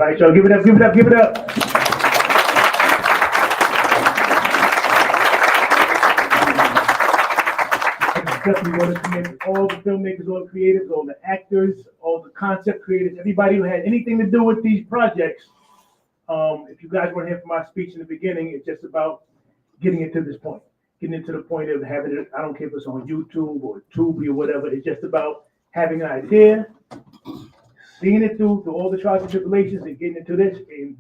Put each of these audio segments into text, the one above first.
Right, y'all, give it up, give it up, give it up. I definitely want to commend all the filmmakers, all the creatives, all the actors, all the concept creators, everybody who had anything to do with these projects. If you guys weren't here for my speech in the beginning, it's just about getting it to this point, getting it to the point of having it. I don't care if it's on YouTube or Tubi or whatever. It's just about having an idea, seeing it through all the trials and tribulations, and getting into this. And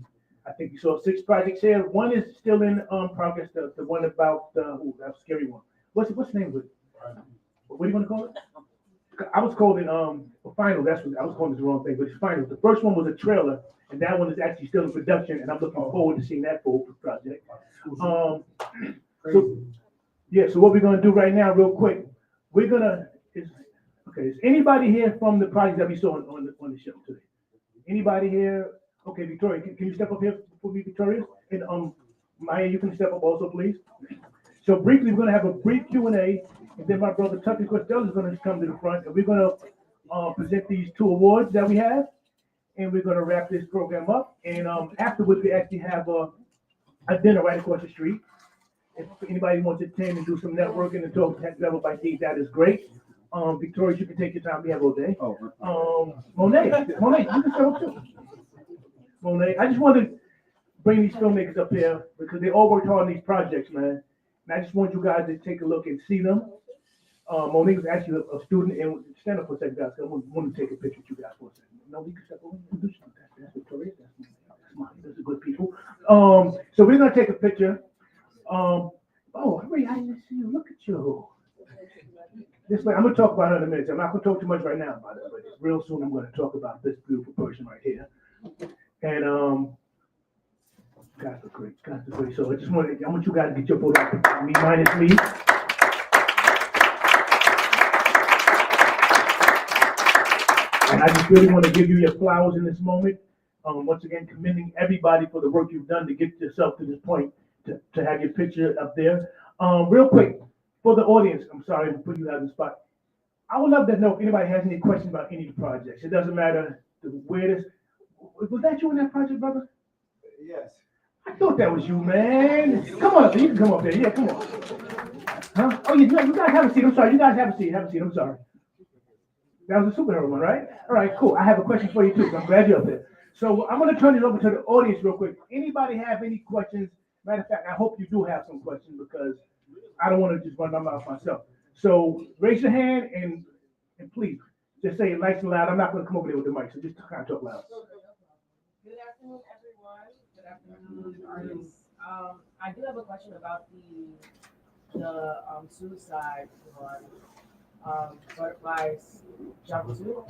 I think you saw 6 projects here. One is still in progress. The one about that was a scary one. What's the name of it? What do you want to call it? I was calling Final. That's what I was calling it the wrong thing, but it's Final. The first one was a trailer, and that one is actually still in production, and I'm looking forward to seeing that full project. So what we're gonna do right now, real quick, is anybody here from the project that we saw on the show today? Anybody here? Okay, Victoria, can you step up here for me, Victoria? And Maya, you can step up also, please. So briefly, we're gonna have a brief Q&A, and then my brother Tucker Costello is gonna come to the front, and we're gonna present these 2 awards that we have, and we're gonna wrap this program up. And afterwards, we actually have a dinner right across the street. If anybody wants to attend and do some networking and talk to level by D, that is great. Victoria, you can take your time. We have all day. Monet, you can step up too. Monet, I just wanted to bring these filmmakers up here because they all worked hard on these projects, man. And I just want you guys to take a look and see them. Monique was actually a student, and stand up for a second, guys. I want to take a picture with you guys for a second. No, we can step over. That's Victoria. That's mine. Those are good people. So we're gonna take a picture. Hurry! I didn't see you. Look at you. This way, I'm gonna talk about her in a minute. I'm not gonna talk too much right now about it, but real soon I'm gonna talk about this beautiful person right here. And guys are great. Guys are great. So I want you guys to get your photo out. Me minus me. And I just really want to give you your flowers in this moment. Once again, commending everybody for the work you've done to get yourself to this point, to have your picture up there. Real quick, for the audience, I'm sorry to put you out on the spot. I would love to know if anybody has any questions about any of the projects. It doesn't matter where this. Was that you in that project, brother? Yes. I thought that was you, man. Come on up there. You can come up there. Yeah, come on. Huh? Oh, yeah, you guys have a seat. I'm sorry. You guys have a seat. Have a seat. I'm sorry. That was a superhero one, right? All right, cool. I have a question for you too. So I'm glad you're up there. So I'm going to turn it over to the audience real quick. Anybody have any questions? Matter of fact, I hope you do have some questions because I don't want to just run my mouth myself. So raise your hand and please just say it nice and loud. I'm not going to come over there with the mic, so just kind of talk loud. Good afternoon, everyone. Good afternoon, artists. I do have a question about the suicide one. Butterflies Jump to.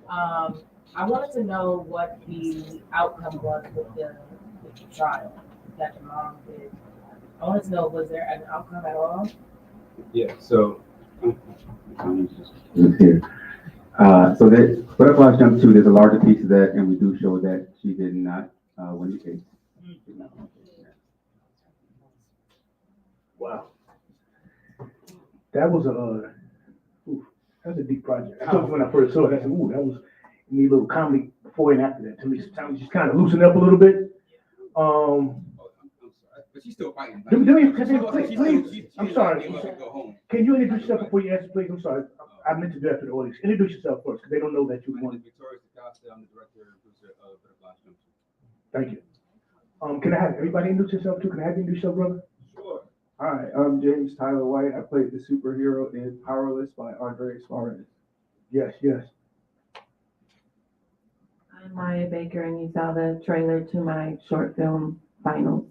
I wanted to know what the outcome was with the trial that the mom did. I wanted to know, was there an outcome at all? Yeah, so so that Butterflies Jump 2, there's a larger piece of that, and we do show that she did not win the case. Wow. That was that's a deep project. I told you when I first saw it, I said, that was need a little comedy before and after that. To me, sometimes just kind of loosen up a little bit. I'm sorry, but she's still fighting. Please, I'm sorry. Go home. Can you introduce yourself before you answer, please? I'm sorry. I meant to do that for the audience. Introduce yourself first, because they don't know that you won. Victoria Costello, I'm the director and producer of Butterflies Jump 2. Thank you. Can I have everybody introduce yourself too? Can I have you introduce yourself, brother? Sure. Hi, I'm James Tyler White. I played the superhero in Powerless by Andre Suarez. Yes. I'm Maya Baker, and you saw the trailer to my short film, Finals.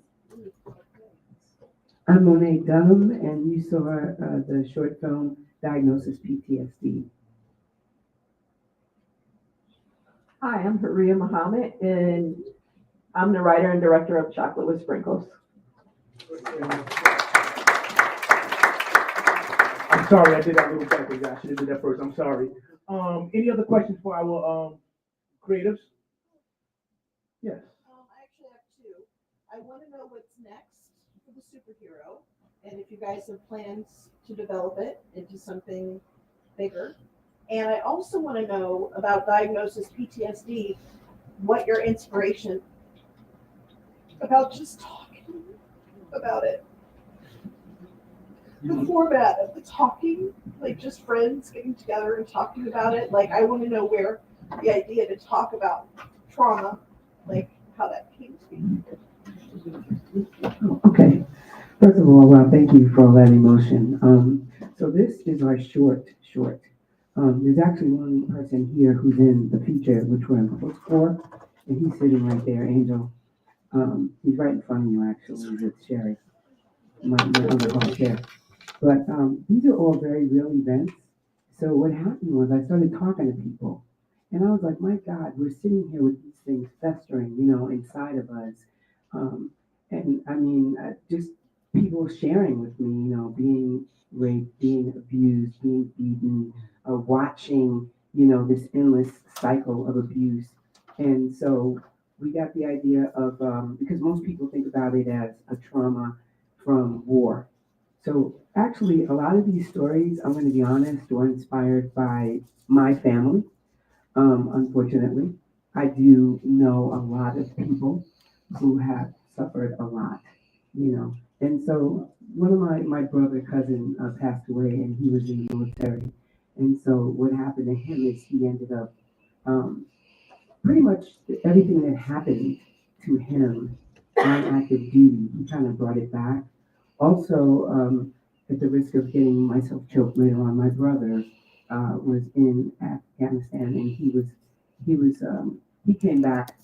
I'm Monet Dunham, and you saw the short film, Diagnosis PTSD. Hi, I'm Haria Muhammad, and I'm the writer and director of Chocolate with Sprinkles. I'm sorry, I did that little backwards. I should have did that first. I'm sorry. Any other questions for our creatives? Yes. I actually have 2. I want to know what's next for the superhero, and if you guys have plans to develop it into something bigger. And I also want to know about Diagnosis PTSD. what your inspiration about just talking about it. The format of the talking, like just friends getting together and talking about it. Like I want to know where the idea to talk about trauma, like how that came to be. Okay, first of all, thank you for all that emotion. So this is our short. There's actually one person here who's in the feature, which we're in post for, and he's sitting right there, Angel. He's right in front of you, actually, with Sherry, my other chair. But these are all very real events. So what happened was I started talking to people, and I was like, my God, we're sitting here with these things festering, inside of us. Um, and I mean, just people sharing with me, being raped, being abused, being beaten, watching, this endless cycle of abuse. And so we got the idea of, because most people think about it as a trauma from war. So actually, a lot of these stories, I'm going to be honest, were inspired by my family. Unfortunately, I do know a lot of people who have suffered a lot, And so one of my brother cousin passed away, and he was in the military. And so what happened to him is he ended up um, pretty much everything that happened to him on active duty, he kind of brought it back. Also, at the risk of getting myself choked later on, my brother was in Afghanistan, and he came back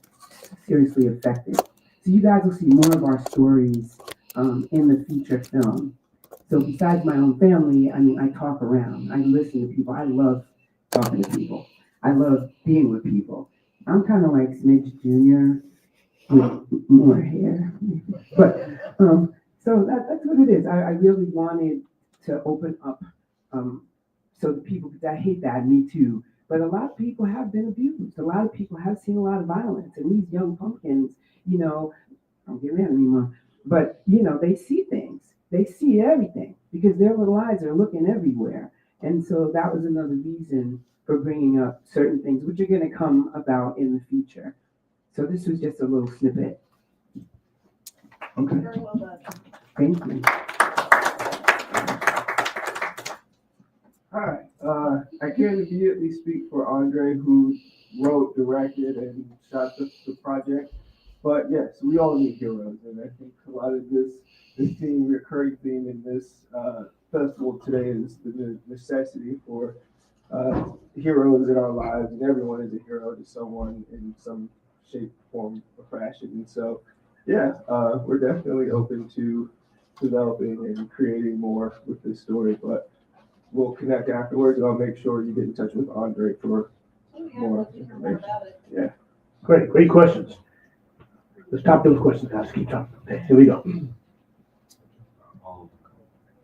seriously affected. So you guys will see more of our stories in the feature film. So besides my own family, I mean, I talk around, I listen to people, I love talking to people, I love being with people. I'm kind of like Smidge Jr. with more hair, but so that's what it is. I really wanted to open up, so the people, because I hate that, me too. But a lot of people have been abused. A lot of people have seen a lot of violence, and these young pumpkins, don't get mad at me, Mom, but they see things, they see everything because their little eyes are looking everywhere, and so that was another reason for bringing up certain things, which are going to come about in the future. So this was just a little snippet. Okay. Very well done. Thank you. Hi, I can't immediately speak for Andre, who wrote, directed, and shot the project. But yes, we all need heroes, and I think a lot of this theme, recurring theme in this festival today is the necessity for heroes in our lives, and everyone is a hero to someone in some shape, form, or fashion. And so, yeah, we're definitely open to developing and creating more with this story, but we'll connect afterwards, and I'll make sure you get in touch with Andre for more information. Yeah. Great questions. Let's top those questions, guys. Keep talking. Okay, here we go.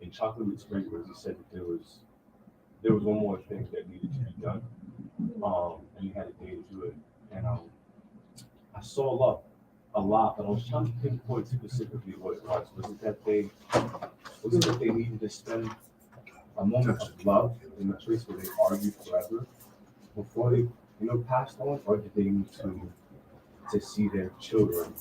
In Chocolate with Sprinklers, you said that there was one more thing that needed to be done, and you had a day to do it. And I saw a lot, but I was trying to pinpoint specifically what it was. Was it that they needed to spend a moment of love in a place where they argued forever before they, passed on, or did they need to see their children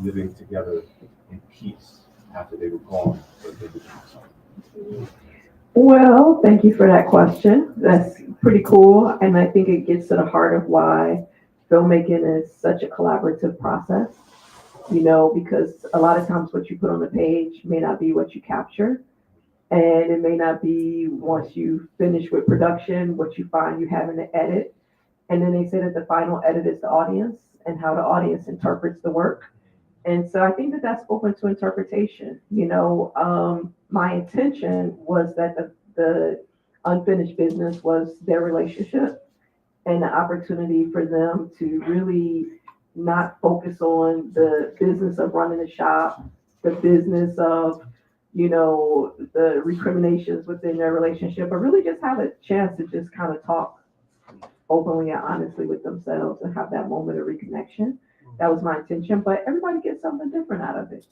living together in peace after they were gone? Or they became something? Well, thank you for that question. That's pretty cool. And I think it gets to the heart of why filmmaking is such a collaborative process, because a lot of times what you put on the page may not be what you capture. And it may not be once you finish with production, what you find you having to edit. And then they say that the final edit is the audience and how the audience interprets the work. And so I think that that's open to interpretation. My intention was that the unfinished business was their relationship and the opportunity for them to really not focus on the business of running the shop, the business of, the recriminations within their relationship, but really just have a chance to just kind of talk openly and honestly with themselves and have that moment of reconnection. That was my intention, but everybody gets something different out of it,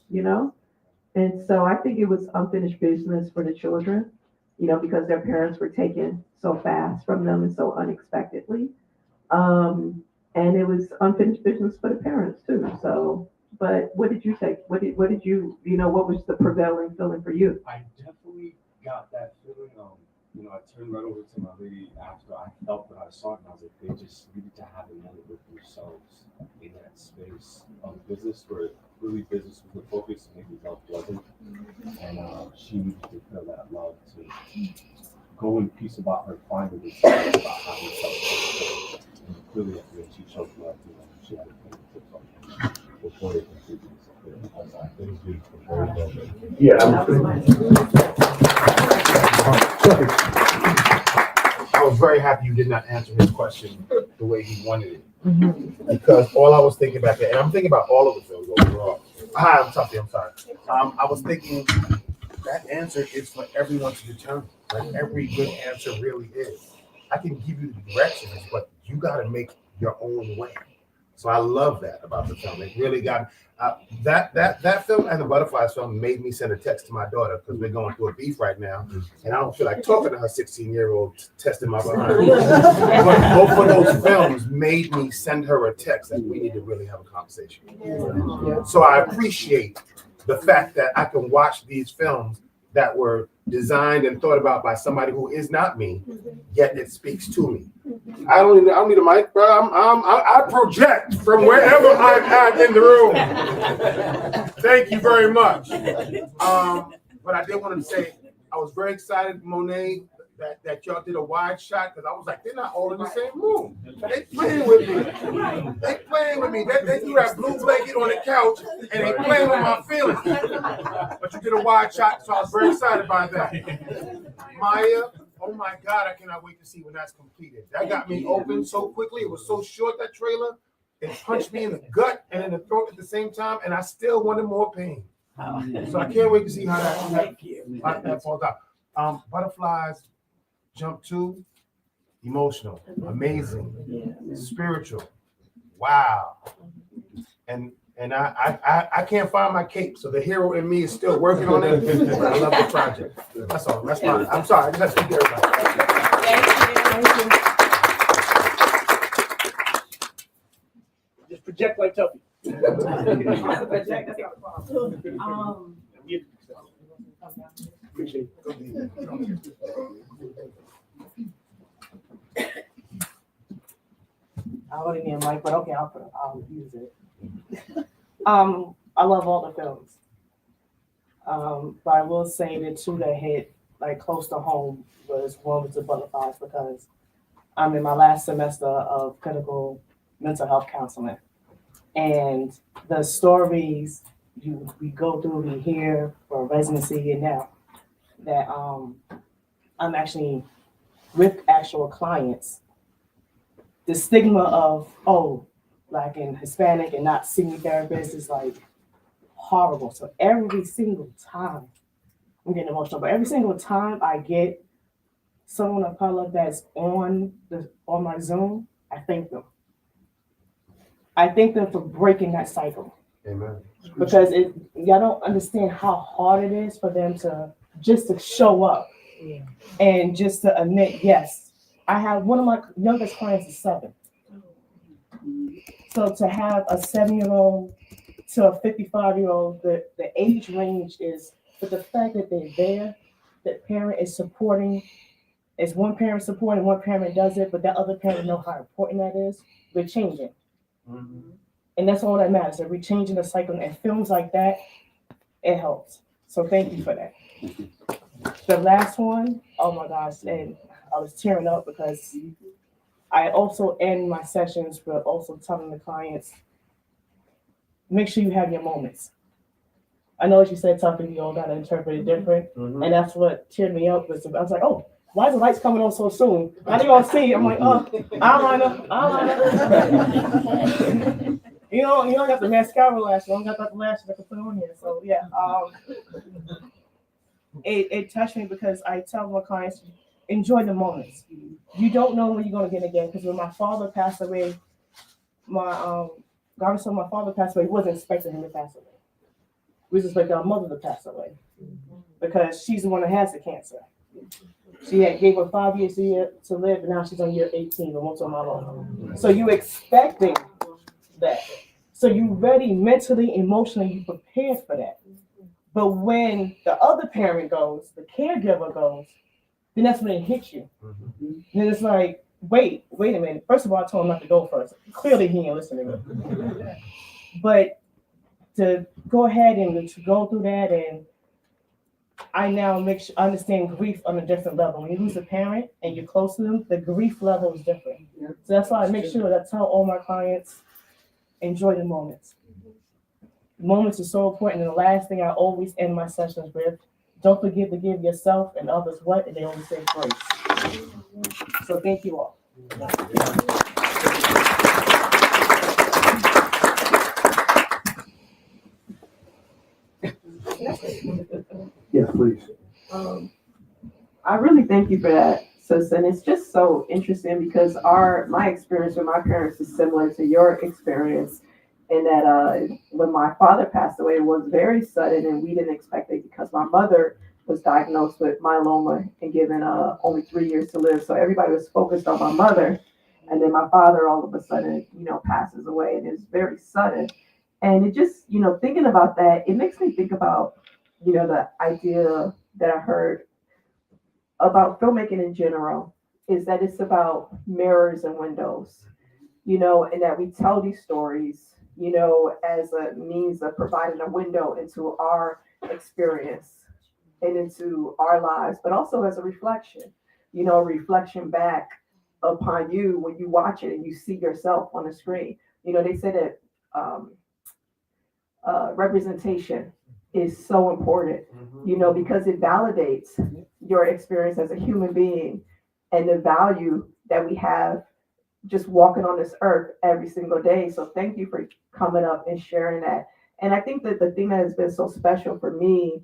And so I think it was unfinished business for the children, because their parents were taken so fast from them and so unexpectedly. And it was unfinished business for the parents too. So, but what did you think? What did what was the prevailing feeling for you? I definitely got that feeling. I turned right over to my lady after I felt what I saw, and I was like, they just needed to have a moment with themselves in that space of business where really business was the focus, and maybe love wasn't. And she needed to feel that love to go in peace about her finding this about how he felt. And clearly, at the end, she chose love to them. She had a fingertips on him before they completed this. It was beautiful. Very well done. Yeah, that was I was very happy you did not answer his question the way he wanted it. Because all I was thinking back there, and I'm thinking about all of the films overall. Hi, I'm Tuffy, I'm sorry. I was thinking that answer is for everyone to determine. Like every good answer really is. I can give you the directions, but you got to make your own way. So I love that about the film. It really got that film and the Butterflies film made me send a text to my daughter because we're going through a beef right now, and I don't feel like talking to her 16-year-old testing my behind. But both of those films made me send her a text that we need to really have a conversation. So I appreciate the fact that I can watch these films that were designed and thought about by somebody who is not me, yet it speaks to me. I don't need a mic, bro. I project from wherever I'm at in the room. Thank you very much. But I did want to say I was very excited, Monet, that y'all did a wide shot because I was like, they're not all in the same room. They playing with me. They playing with me. They threw that blue blanket on the couch and they playing with my feelings. But you did a wide shot, so I was very excited by that. Maya, oh my God, I cannot wait to see when that's completed. That got me open so quickly. It was so short, that trailer. It punched me in the gut and in the throat at the same time, and I still wanted more pain. So I can't wait to see how that falls out. Butterflies Jump 2, emotional, amazing, spiritual. Wow. And I can't find my cape, so the hero in me is still working on it. But I love the project. That's all. That's fine. I'm sorry. I just have to speak to everybody. just project like Tuffy. Appreciate it. I wouldn't need a mic, but okay, I'll use it. I love all the films. But I will say the two that hit like close to home was one with the Butterflies because I'm in my last semester of clinical mental health counseling. And the stories we go through, we hear for residency and now that I'm actually with actual clients, the stigma of, Black and Hispanic and not seeing therapists is like horrible. So every single time, I'm getting emotional, but every single time I get someone of color that's on my Zoom, I thank them. I thank them for breaking that cycle. Amen. Because y'all don't understand how hard it is for them to show up and just to admit, yes, I have one of my youngest clients is 7. So to have a 7-year-old to a 55-year-old, the age range is, but the fact that they're there, that parent is supporting, is one parent supporting, one parent does it, but that other parent know how important that is, we're changing. Mm-hmm. And that's all that matters, that we're changing the cycle, and films like that, it helps. So thank you for that. The last one, oh my gosh, and I was tearing up because I also end my sessions with also telling the clients, make sure you have your moments. I know what you said, Tuffy, you all got to interpret it different. Mm-hmm. And that's what teared me up. I was like, oh, why is the lights coming on so soon? I didn't all see. I'm like, oh, eyeliner. You don't got the mascara lashes. You don't got the lashes I can put on here. So yeah, it touched me because I tell my clients, enjoy the moments. You don't know when you're gonna get again. Because when my father passed away, my father passed away, we wasn't expecting him to pass away. We was expecting our mother to pass away because she's the one that has the cancer. She had gave her 5 years to live, and now she's on year 18 and wants on my own. So you expecting that. So you ready mentally, emotionally, you prepared for that. But when the other parent goes, the caregiver goes, then that's when it hits you. Then it's like, wait a minute. First of all, I told him not to go first. Clearly he ain't listening to me. But to go ahead and to go through that, and I now I understand grief on a different level. When you lose a parent and you're close to them, the grief level is different. So that's why I make sure that I tell all my clients, enjoy the moments. Moments are so important. And the last thing I always end my sessions with, don't forget to give yourself and others what? And they always say grace. So thank you all. Yes, please. I really thank you for that, sis. And it's just so interesting because my experience with my parents is similar to your experience in that when my father passed away, it was very sudden and we didn't expect it because my mother was diagnosed with myeloma and given only 3 years to live. So everybody was focused on my mother. And then my father all of a sudden, passes away, and it's very sudden. And it just, thinking about that, it makes me think about, the idea that I heard about filmmaking in general is that it's about mirrors and windows, and that we tell these stories, as a means of providing a window into our experience and into our lives, but also as a reflection, a reflection back upon you when you watch it and you see yourself on the screen. They say that representation is so important, because it validates your experience as a human being and the value that we have just walking on this earth every single day. So thank you for coming up and sharing that. And I think that the thing that has been so special for me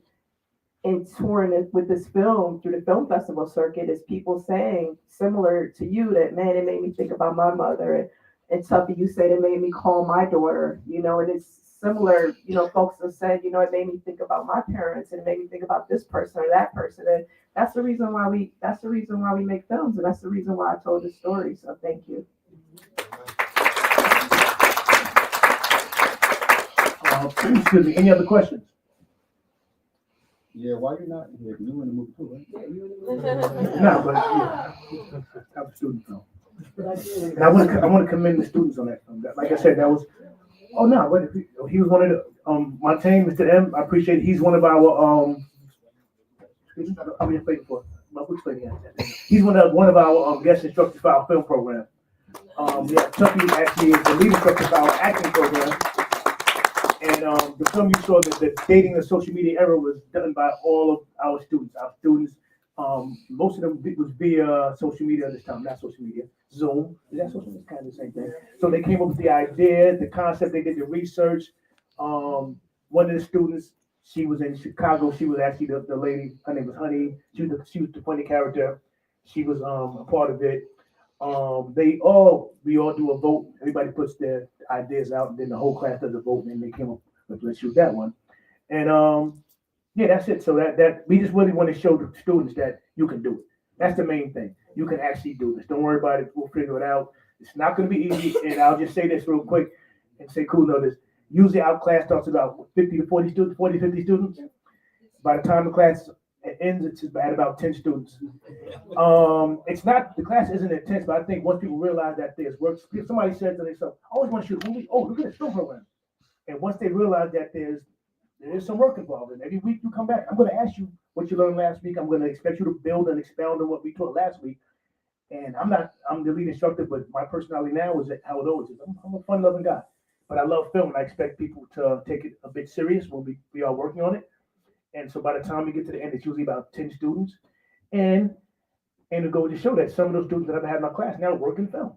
in touring with this film through the film festival circuit is people saying similar to you that, man, it made me think about my mother. And Tuffy, you said it made me call my daughter, and it's similar, folks have said, it made me think about my parents and it made me think about this person or that person. And that's the reason why we make films. And that's the reason why I told this story. So thank you. Excuse me, any other questions? Yeah, why you're not here? You in the movie too, right? No, but yeah, I'm a student film. And I want to commend the students on that film. Like I said, that was. Oh no, he was one of the my team, Mr. M. I appreciate it. He's one of our I'm just waiting for. He's one of our guest instructors for our film program. Yeah, Tuffy actually is the lead instructor for our acting program. And the film you saw, the dating the social media era, was done by all of our students. Most of them was via social media this time, not social media. Zoom. Is that social media? It's kind of the same thing. So they came up with the idea, the concept, they did the research. One of the students, she was in Chicago. She was actually the lady, her name was Honey. She was the funny character. She was a part of it. We all do a vote. Everybody puts their ideas out, and then the whole class does a vote, and then they came up with, let's shoot that one. And yeah, that's it. So that we just really want to show the students that you can do it. That's the main thing. You can actually do this. Don't worry about it. We'll figure it out. It's not going to be easy. And I'll just say this real quick and say, cool, notice. Usually our class starts about 50 to 40 students, 40 to 50 students. By the time the class ends, it's at about 10 students. It's not, the class isn't intense, but I think once people realize that there's work, if somebody says to themselves, I always want to shoot a movie. Oh, look at this film program. And once they realize that there's some work involved, and every week you come back, I'm going to ask you what you learned last week. I'm going to expect you to build and expound on what we taught last week. And I'm the lead instructor, but my personality now is how it always is. I'm a fun-loving guy, but I love film, and I expect people to take it a bit serious when we are working on it. And so by the time we get to the end, it's usually about 10 students. And to go to show that some of those students that I've had in my class now work in film.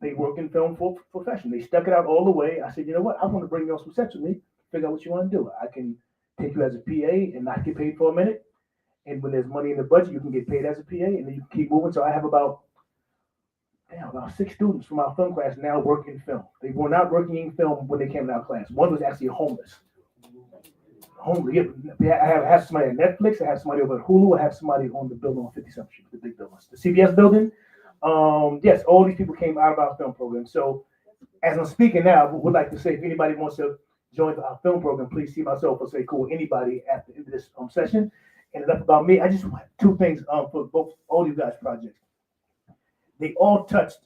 They work in film for profession. They stuck it out all the way. I said, you know what? I want to bring you on some sets with me. Figure out what you want to do. I can take you as a PA and not get paid for a minute. And when there's money in the budget, you can get paid as a PA, and then you can keep moving. So I have about 6 students from our film class now working film. They were not working in film when they came to our class. One was actually homeless. I have somebody at Netflix, I have somebody over at Hulu, I have somebody on the building on 57th Street, the big building, the CBS building. Yes, all these people came out of our film program. So as I'm speaking now, I would like to say if anybody wants to join our film program, please see myself or say cool anybody at the end of this session. And enough about me. I just want two things for both all you guys' projects. They all touched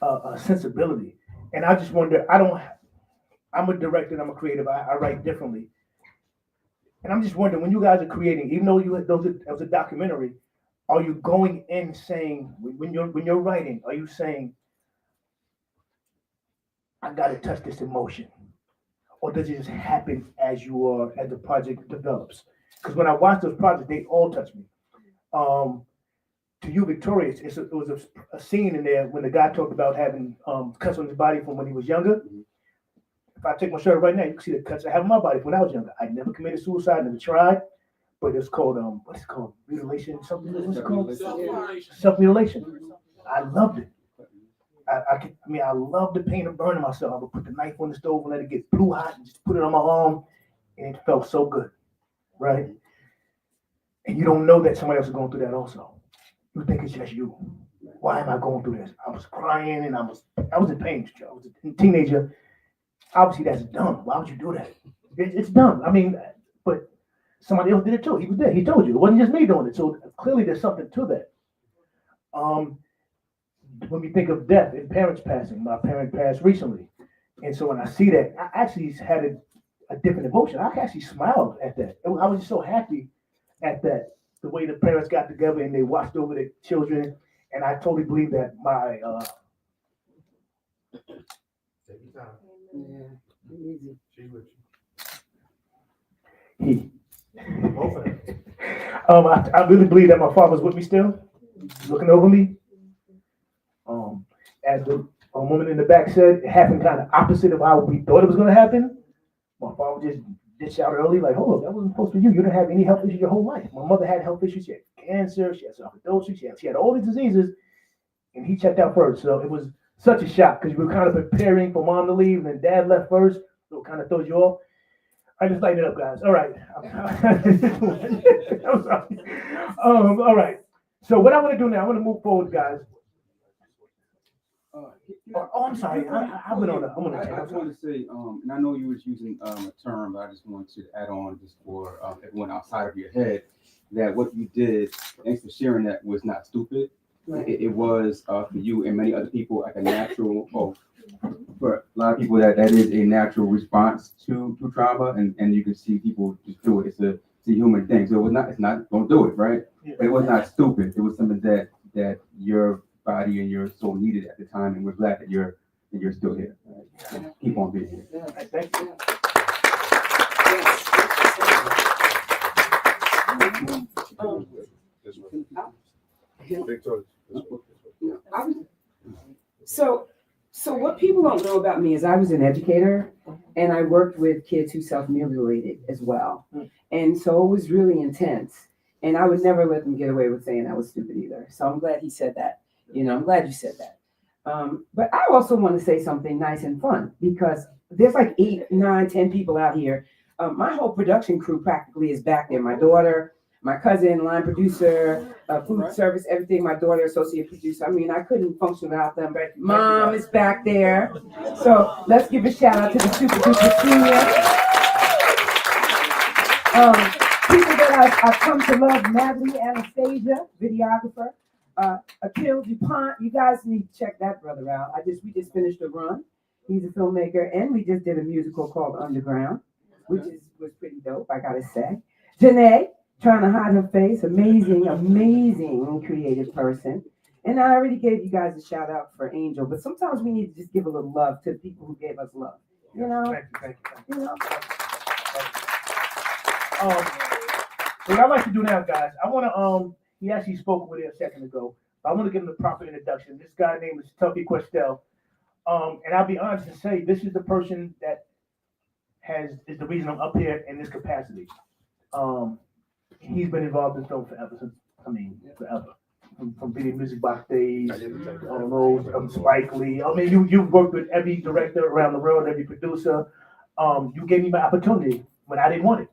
a sensibility, and I just wonder. I'm a director, and I'm a creative. I write differently, and I'm just wondering when you guys are creating, even though that was a documentary, are you going in saying when you're writing, are you saying I got to touch this emotion? Or does it just happen as the project develops? Because when I watch those projects, they all touch me. To you, Victoria, it was a scene in there when the guy talked about having cuts on his body from when he was younger. If I take my shirt right now, you can see the cuts I have on my body from when I was younger. I never committed suicide, never tried, but it's called what's it called? Mutilation, something. What's it called? Self-mutilation. I loved it. I love the pain of burning myself. I would put the knife on the stove and let it get blue hot and just put it on my arm, and it felt so good, right? And you don't know that somebody else is going through that also. You think it's just you. Why am I going through this? I was crying and I was in pain. I was a teenager. Obviously, that's dumb. Why would you do that? It's dumb. I mean, but somebody else did it too. He was there. He told you. It wasn't just me doing it. So clearly, there's something to that. When we think of death and parents passing, my parent passed recently. And so when I see that, I actually had a different emotion. I actually smiled at that. I was just so happy at that, the way the parents got together and they watched over their children. And I totally believe that my I really believe that my father's with me still, looking over me. As the woman in the back said, it happened kind of opposite of how we thought it was going to happen. My father just ditched out early, like, hold up, that wasn't supposed to be you. You didn't have any health issues your whole life. My mother had health issues. She had cancer. She had sarcoidosis. She had all these diseases, and he checked out first. So it was such a shock because we were kind of preparing for mom to leave, and then dad left first. So it kind of throws you off. I just lighten it up, guys. All right. I'm sorry. All right. So what I'm going to do now, I'm going to move forward, guys. I'm sorry. I went on. I just wanted to say, and I know you was using a term, but I just wanted to add on just for everyone outside of your head that what you did, thanks for sharing that, was not stupid. Right. It was for you and many other people like a natural. For a lot of people that is a natural response to trauma, and you can see people just do it. It's a human thing. So it's not don't do it, right? Yeah. But it was not stupid. It was something that your body and your soul needed at the time, and we're glad that you're still here. Right? So keep on being here. Yeah. Thank you. So what people don't know about me is I was an educator and I worked with kids who self-mutilated as well. And so it was really intense. And I would never let them get away with saying I was stupid either. So I'm glad he said that. I'm glad you said that. But I also want to say something nice and fun because there's like 8, 9, 10 people out here. My whole production crew practically is back there. My daughter, my cousin, line producer, food service, everything. My daughter, associate producer. I mean, I couldn't function without them. Mom is back there. So let's give a shout out to the Super Duper Senior. People that I've come to love, Natalie, Anastasia, videographer. Akil DuPont, you guys need to check that brother out. We just finished a run. He's a filmmaker, and we just did a musical called Underground, which was pretty dope, I gotta say. Janae, trying to hide her face, amazing creative person. And I already gave you guys a shout out for Angel, but sometimes we need to just give a little love to the people who gave us love. Thank you. What I'd like to do now, guys, I want to he actually spoke over there a second ago. I want to give him the proper introduction. This guy named is Tuffy Questel. And I'll be honest and say this is the person that is the reason I'm up here in this capacity. He's been involved in film forever. Forever. From video music box days, Spike Lee. I mean, you've worked with every director around the world, every producer. You gave me my opportunity when when I didn't want it.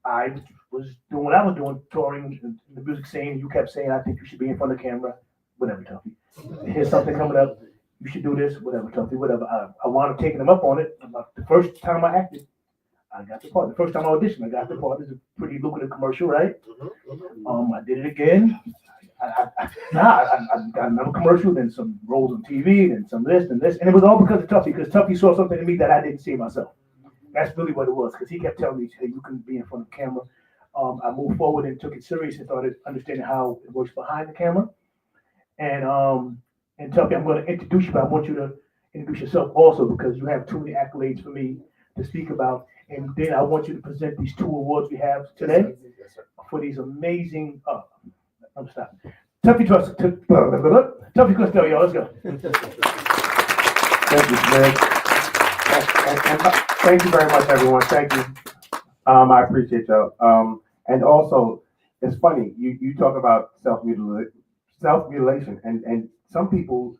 I was doing what I was doing, touring the music scene. You kept saying, I think you should be in front of the camera, whatever, Tuffy. Here's something coming up. You should do this, whatever, Tuffy, whatever. I wound up taking them up on it. The first time I acted, I got the part. The first time I auditioned, I got the part. It's a pretty lucrative commercial, right? I did it again. I got another commercial, then some roles on TV, then some this and this. And it was all because of Tuffy, because Tuffy saw something in me that I didn't see myself. That's really what it was, because he kept telling me, hey, you can be in front of the camera. I moved forward and took it serious and started understanding how it works behind the camera. And Tuffy, I'm going to introduce you, but I want you to introduce yourself also, because you have too many accolades for me to speak about. And then I want you to present these 2 awards we have today for these amazing, I'm stopping. Tuffy Costello, y'all, let's go. Thank you, Smith. And thank you very much, everyone. Thank you. I appreciate y'all. And also, it's funny, you talk about self-mutilation, and some people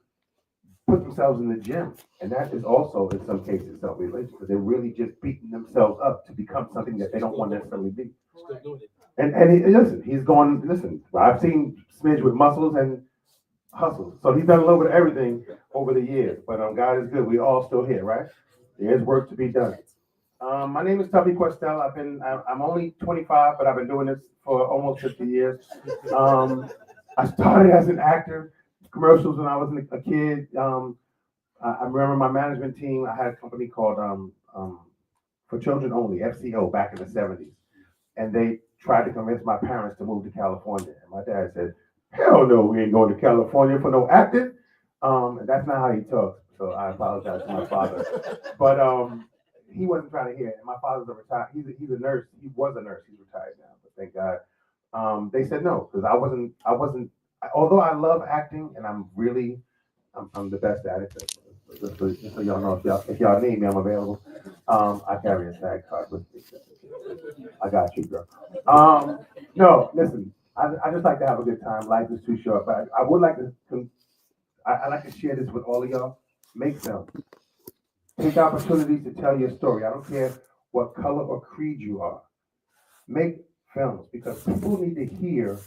put themselves in the gym, and that is also, in some cases, self-mutilation, because they're really just beating themselves up to become something that they don't want to necessarily be. Listen, he's going, listen, I've seen Smidge with muscles and hustles, so he's done a little bit of everything over the years, but God is good. We all still here, right? There's work to be done. My name is Tuffy Costello. I'm only 25, but I've been doing this for almost 50 years. I started as an actor, commercials when I was a kid. I remember my management team. I had a company called For Children Only, FCO, back in the 70s. And they tried to convince my parents to move to California. And my dad said, hell no, we ain't going to California for no acting. And that's not how he talks. So I apologize to my father. But he wasn't trying to hear it. And my father's a retired, he's a nurse. He was a nurse. He's retired now, but thank God. They said no, because I wasn't, although I love acting and I'm the best at it. Just so y'all know, if y'all need me, I'm available. I carry a SAG card with me. I got you, girl. No, listen, I just like to have a good time. Life is too short, but I would like I like to share this with all of y'all. Make films. Take opportunities to tell your story. I don't care what color or creed you are. Make films, because people need to hear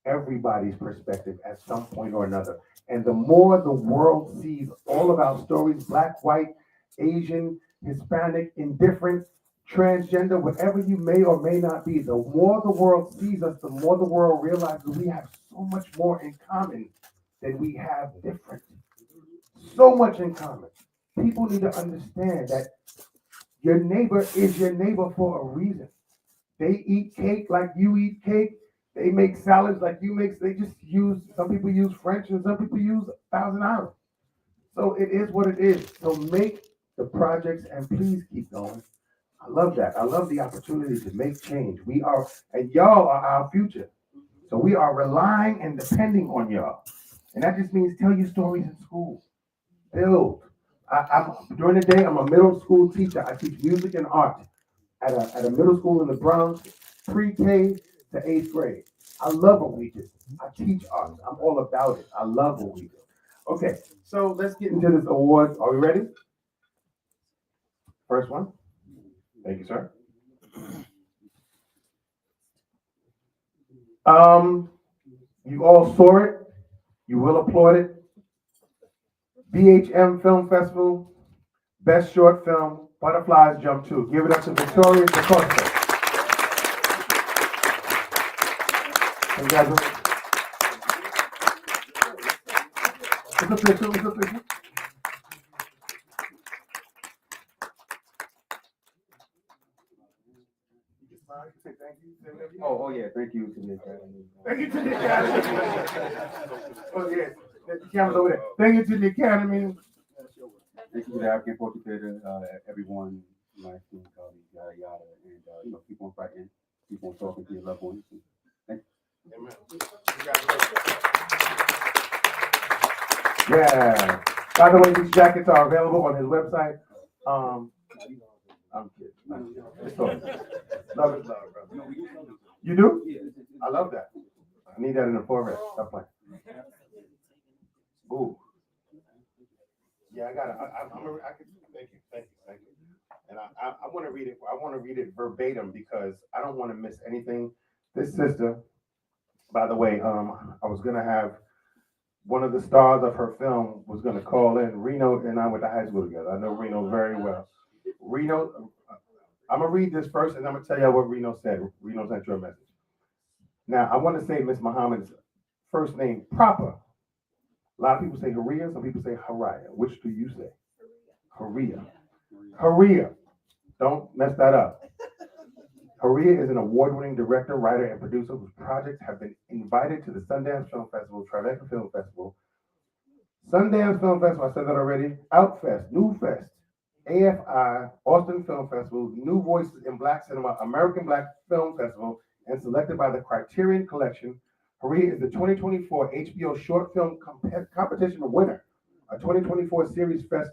everybody's perspective at some point or another. And the more the world sees all of our stories, Black, white, Asian, Hispanic, indifferent, transgender, whatever you may or may not be, the more the world sees us, the more the world realizes we have so much more in common than we have different. So much in common. People need to understand that your neighbor is your neighbor for a reason. They eat cake like you eat cake. They make salads like you make. They just some people use French and some people use Thousand Island. So it is what it is. So make the projects and please keep going. I love that. I love the opportunity to make change. And y'all are our future. So we are relying and depending on y'all. And that just means tell your stories in school. Build. During the day, I'm a middle school teacher. I teach music and art at a middle school in the Bronx, pre-K to 8th grade. I love what we do. I teach art. I'm all about it. I love what we do. Okay, so let's get into this award. Are we ready? First one. Thank you, sir. You all saw it. You will applaud it. BHM Film Festival, Best Short Film, Butterflies Jump 2. Give it up to Victoria DaCosta. Congratulations. What's the picture? What's the picture? Oh yeah, thank you to the Academy. Thank you to the Academy. Oh yes, the camera's over there. Thank you to the Academy. Thank you to the African Poetry Theater, everyone, my esteemed colleagues, yada yada, and keep on fighting, keep on talking to your loved ones. Thank you. Amen. Yeah. By the way, these jackets are available on his website. I'm kidding. It's all good. Love it, brother. You do? I love that. I need that in the format. Stop playing. Ooh. Yeah, I got it. I can. Thank you. and I want to read it. I want to read it verbatim because I don't want to miss anything. This sister, by the way, I was gonna have one of the stars of her film was gonna call in. Reno and I went to high school together. I know Reno very well. Reno, I'm gonna read this first, and I'm gonna tell you what Reno said. Reno sent your message. Now, I want to say Miss Muhammad's first name proper. A lot of people say Haria, some people say Haraya. Which do you say? Haria. Haria. Don't mess that up. Haria is an award-winning director, writer, and producer whose projects have been invited to the Sundance Film Festival, Tribeca Film Festival, Sundance Film Festival, I said that already, Outfest, New Fest, AFI, Austin Film Festival, New Voices in Black Cinema, American Black Film Festival, and selected by the Criterion Collection. Haria is the 2024 HBO Short Film Competition winner, a 2024 Series Fest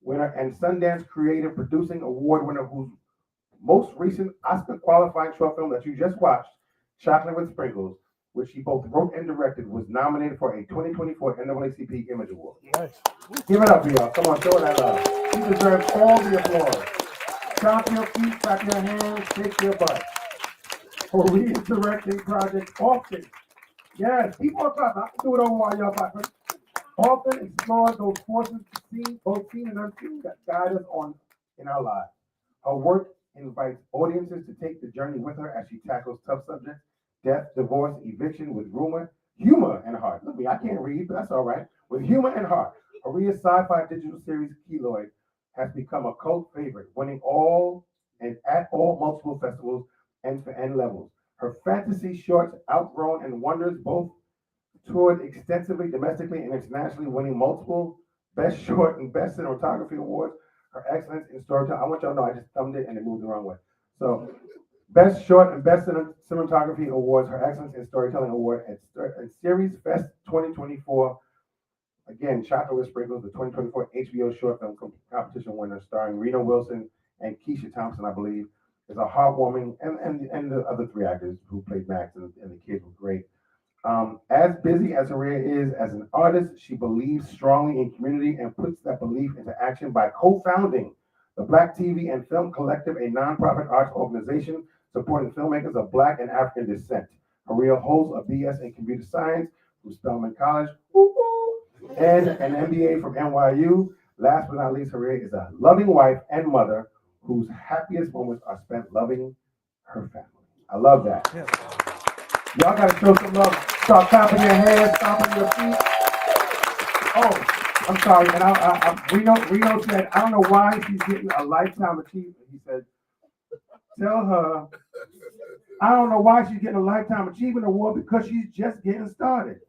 winner, and Sundance Creative Producing Award winner whose most recent Oscar qualifying short film that you just watched, Chocolate with Sprinkles, which he both wrote and directed, was nominated for a 2024 NAACP Image Award. Nice. Give it up, y'all. Come on, show that love. He deserves all the applause. Stomp your feet, clap your hands, shake your butt. Haria is directing projects often. Yes, keep on clapping. I can do it over while y'all clapping. Often explore those forces seen, both seen and unseen, that guide us on in our lives. Her work invites audiences to take the journey with her as she tackles tough subjects, death, divorce, eviction with humor and heart. Look at me, I can't read, but that's all right. With humor and heart, Haria's sci-fi digital series Keloid has become a cult favorite, winning all and at all multiple festivals and levels. Her fantasy shorts, Outgrown and Wonders, both toured extensively domestically and internationally, winning multiple Best Short and Best Cinematography awards. Her excellence in storytelling. I want y'all to know I just thumbed it and it moved the wrong way. So, Best Short and Best Cinematography awards. Her excellence in storytelling award at Series Fest 2024. Again, Chocolate with Sprinkles, the 2024 HBO Short Film Competition winner, starring Reno Wilson and Keisha Thompson, I believe, is a heartwarming, and the other three actors who played Max and the kids were great. As busy as Haria is as an artist, she believes strongly in community and puts that belief into action by co-founding the Black TV and Film Collective, a nonprofit arts organization supporting filmmakers of Black and African descent. Haria holds a BS in computer science from Spelman College, and an MBA from NYU. Last but not least, Haria is a loving wife and mother whose happiest moments are spent loving her family. I love that. Yeah. Y'all gotta show some love. Start clapping your hands, stomping your feet. Oh, I'm sorry. And Reno said, I don't know why she's getting a lifetime achievement. He said, tell her, I don't know why she's getting a lifetime achievement award because she's just getting started.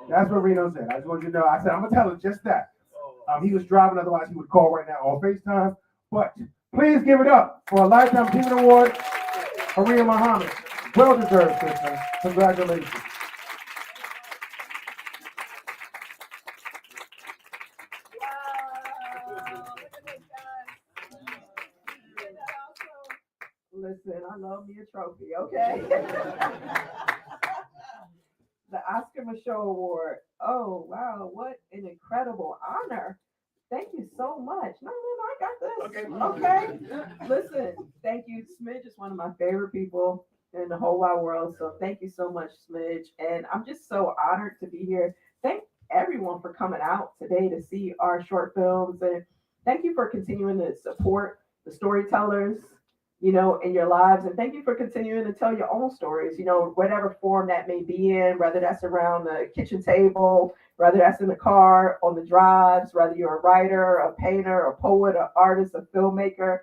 That's what Reno said. I just want you to know. I said, I'm gonna tell her just that. He was driving, otherwise he would call right now on FaceTime. But please give it up for a lifetime achievement award, Haria Muhammad. Well deserved, sister. Congratulations. Listen, I love me a trophy, okay? The Oscar Michaud Award. Oh, wow, what an incredible honor. Thank you so much. No, I got this. Okay. Listen, thank you. Smidge is one of my favorite people in the whole wide world. So thank you so much, Smidge. And I'm just so honored to be here. Thank everyone for coming out today to see our short films. And thank you for continuing to support the storytellers, in your lives. And thank you for continuing to tell your own stories, whatever form that may be in, whether that's around the kitchen table, whether that's in the car, on the drives, whether you're a writer, a painter, a poet, an artist, a filmmaker,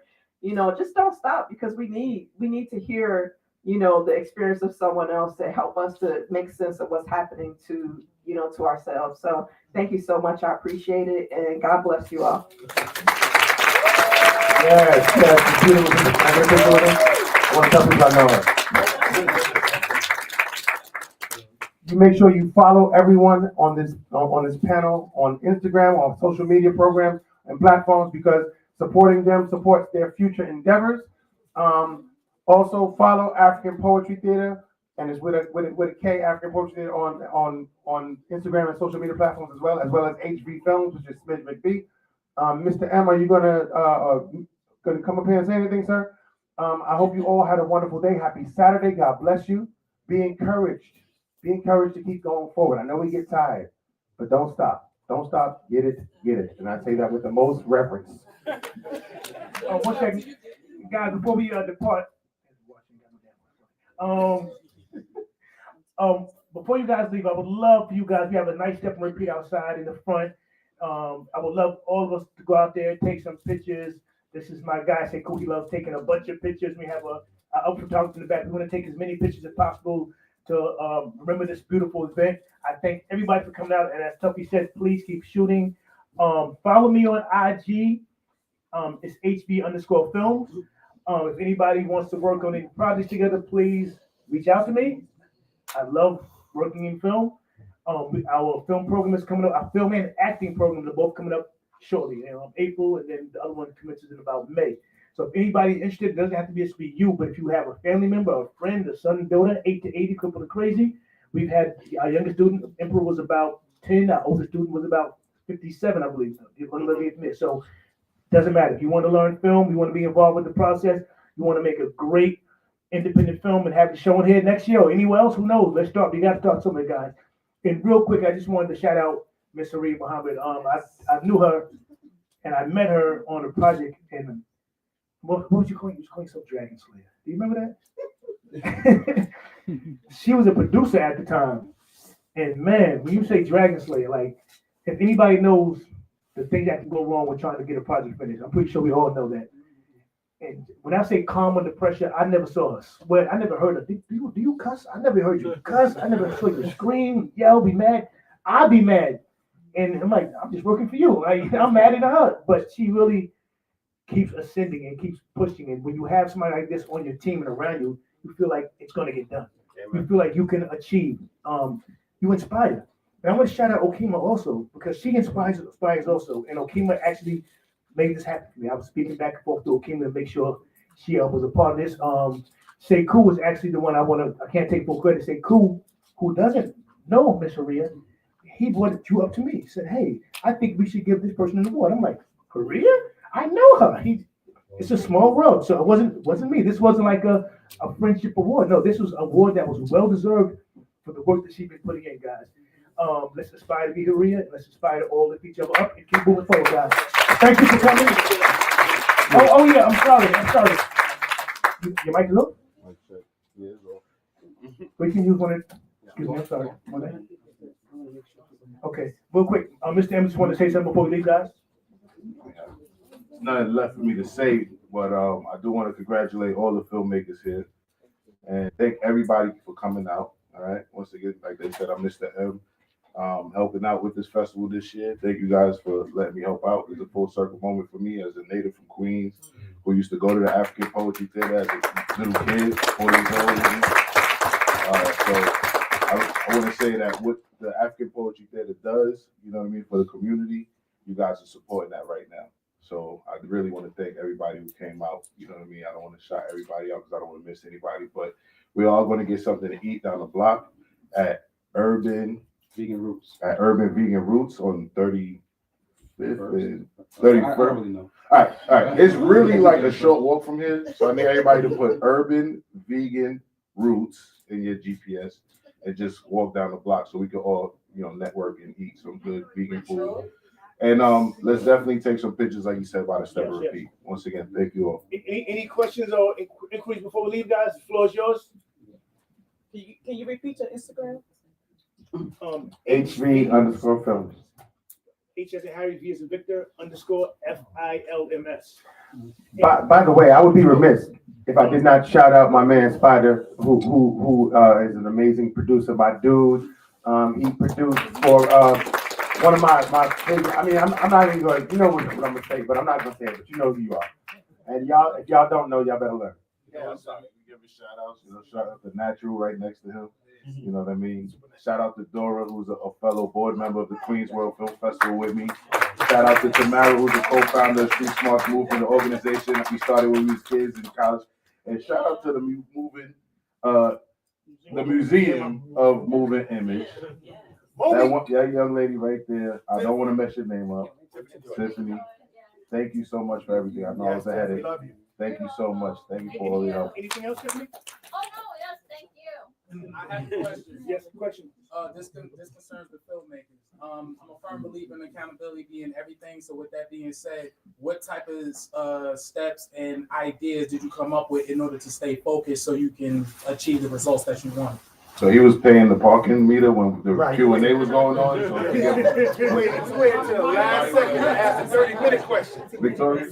just don't stop, because we need to hear, the experience of someone else to help us to make sense of what's happening to, to ourselves. So thank you so much. I appreciate it. And God bless you all. Yes. I want to tell people I know her. You make sure you follow everyone on this panel on Instagram, on social media programs and platforms, because supporting them supports their future endeavors. Also follow African Poetry Theater, and it's with a K, African Poetry Theater on Instagram and social media platforms as well as HV Films, which is Smidge McBee. Mr. M, are you gonna Could you come up here and say anything, sir? I hope you all had a wonderful day. Happy Saturday. God bless you. Be encouraged. Be encouraged to keep going forward. I know we get tired, but don't stop. Don't stop. Get it. Get it. And I say that with the most reverence. One second, guys, before we depart, um, before you guys leave, I would love for you guys. We have a nice step and repeat outside in the front. I would love all of us to go out there, take some pictures. This is my guy, say Cookie loves taking a bunch of pictures. We have a up photographer in the back. We want to take as many pictures as possible to remember this beautiful event. I thank everybody for coming out, and as Tuffy said, please keep shooting. Follow me on IG. It's HB_films. If anybody wants to work on any projects together, please reach out to me. I love working in film. Our film program is coming up. Our film and acting programs are both coming up shortly, April, and then the other one commences in about May. So if anybody's interested, it doesn't have to be you, but if you have a family member, a friend, a son, daughter, 8 to 80, couple of crazy. We've had our youngest student, Emperor, was about 10. Our oldest student was about 57, I believe. So doesn't matter. If you want to learn film, you want to be involved with the process, you want to make a great independent film and have it shown here next year or anywhere else, who knows? Let's start. We got to start somewhere, guys. And real quick, I just wanted to shout out Miss Haree Muhammad. I knew her and I met her on a project in what was you calling? You was calling yourself Dragon Slayer. Do you remember that? She was a producer at the time. And man, when you say Dragon Slayer, like if anybody knows the things that can go wrong with trying to get a project finished, I'm pretty sure we all know that. And when I say calm under pressure, I never saw her sweat. I never heard her. Do you cuss? I never heard you cuss. I never saw you scream, yell, be mad. I'd be mad. And I'm like, I'm just working for you. I'm mad at her. But she really keeps ascending and keeps pushing. And when you have somebody like this on your team and around you, you feel like it's going to get done. You feel like you can achieve. You inspire. And I want to shout out Okima also, because she inspires also. And Okima actually made this happen for me. I was speaking back and forth to Okima to make sure she was a part of this. Sekou was actually the one I can't take full credit. Sekou, who doesn't know Miss Haria, he brought you up to me. He said, hey, I think we should give this person an award. I'm like, Haria? I know her. It's a small world. So it wasn't me. This wasn't like a friendship award. No, this was an award that was well deserved for the work that she's been putting in, guys. Let's aspire to be Haria, and let's aspire to all lift each other up and keep moving forward, guys. Thank you for coming. Oh yeah, I'm sorry. Your mic is up? We can use one. Excuse me, I'm sorry. Okay, real quick. Mr. Emmons, want to say something before we leave, guys? Nothing left for me to say, but I do want to congratulate all the filmmakers here and thank everybody for coming out. All right. Once again, like they said, I'm Mr. M. Helping out with this festival this year. Thank you guys for letting me help out. It's a full circle moment for me as a native from Queens who used to go to the African Poetry Theater as a little kid, 4 years old. So I want to say that what the African Poetry Theater does, you know what I mean, for the community, you guys are supporting that right now. So I really want to thank everybody who came out. You know what I mean? I don't want to shout everybody out because I don't want to miss anybody, but we're all going to get something to eat down the block at Urban Vegan Roots on 35th and 31st. I don't really know. All right. It's really like a short walk from here. So I need everybody to put Urban Vegan Roots in your GPS and just walk down the block so we can all, network and eat some good vegan food. And let's definitely take some pictures, like you said, by the step and repeat. Once again, thank you all. Any questions or inquiries before we leave, guys? The floor is yours. Can you repeat your Instagram? HV_films. H as in Harry, V as in Victor, _FILMS. By the way, I would be remiss if I did not shout out my man Spider, who is an amazing producer. My dude, he produced for one of my favorite. I mean, I'm not even going. You know what I'm gonna say, but I'm not gonna say it. But you know who you are. And y'all, if y'all don't know, y'all better learn. Yeah, I'm sorry. We give a shout out. Shout out to Natural right next to him. You know what I mean? Shout out to Dora, who's a fellow board member of the Queens World Film Festival with me. Shout out to Tamara, who's a co-founder of Street Smarts Movement, the organization that we started when we was kids in college. And shout out to the Museum of Moving Image. That young lady right there, I don't want to mess your name up, Tiffany. thank you so much for everything. I know I was a We headache. love you. Thank you so much. Thank you for all your help. Anything else, Tiffany? Oh, no, yes, thank you. I have a question. Yes, question. This concerns the filmmakers. I'm a firm believer in accountability being everything. So with that being said, what type of steps and ideas did you come up with in order to stay focused so you can achieve the results that you want? So he was paying the parking meter when the Right. Q&A was going on. So Wait until last second to ask a 30-minute question. Victoria?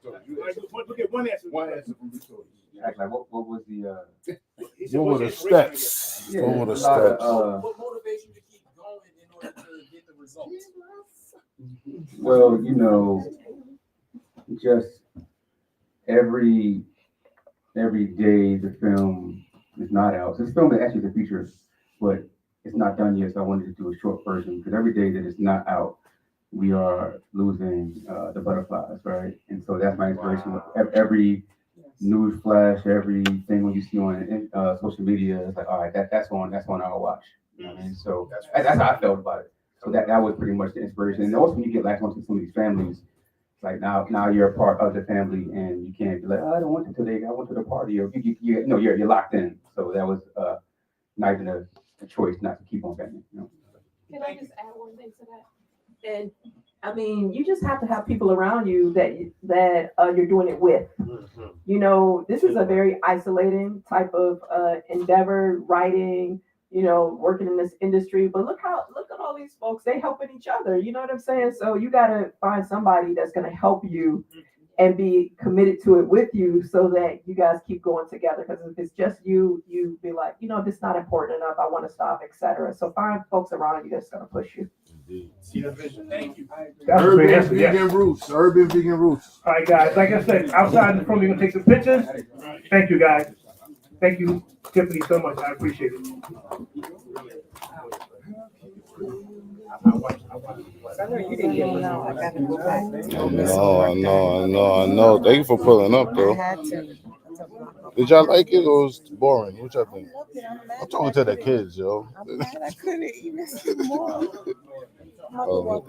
Look at one answer. One answer from Victoria. Act like, what was the, What were the steps? yeah, What were the a lot of, steps? What motivates you to keep going in order to get the results? well, you know, just every day the film is not out. So this film is actually a feature, but it's not done yet. So I wanted to do a short version because every day that it's not out, we are losing the butterflies, right? And so that's my inspiration. With every news flash, everything when you see on social media, it's like, all right, that's on our watch. You know what I mean? So that's how I felt about it. So that was pretty much the inspiration. And also when you get latched onto some of these families, it's like now you're a part of the family and you can't be like, oh, I don't want to today. I went to the party, or you're locked in. So that was not even a choice not to keep on family. You know? Can I just add one thing to that? And I mean, you just have to have people around you that you're doing it with. You know, this is a very isolating type of endeavor, writing, you know, working in this industry. But look at all these folks, they helping each other. You know what I'm saying? So you got to find somebody that's going to help you and be committed to it with you so that you guys keep going together. Because if it's just you be like, you know, this is not important enough. I want to stop, etc. So find folks around you that's going to push you. See the vision. Thank you. That was a great Urban answer, yes. vegan roots. Urban vegan roots. All right, guys, like I said, outside the front, we're gonna take some pictures. Thank you, guys. Thank you, Tiffany, so much. I appreciate it. I know you didn't get one out. I gotta go back. I know. Thank you for pulling up, I though. had to. Did y'all like it or was it boring? What y'all think? I'm talking to the kids, yo. I'm mad I couldn't even see more. Oh,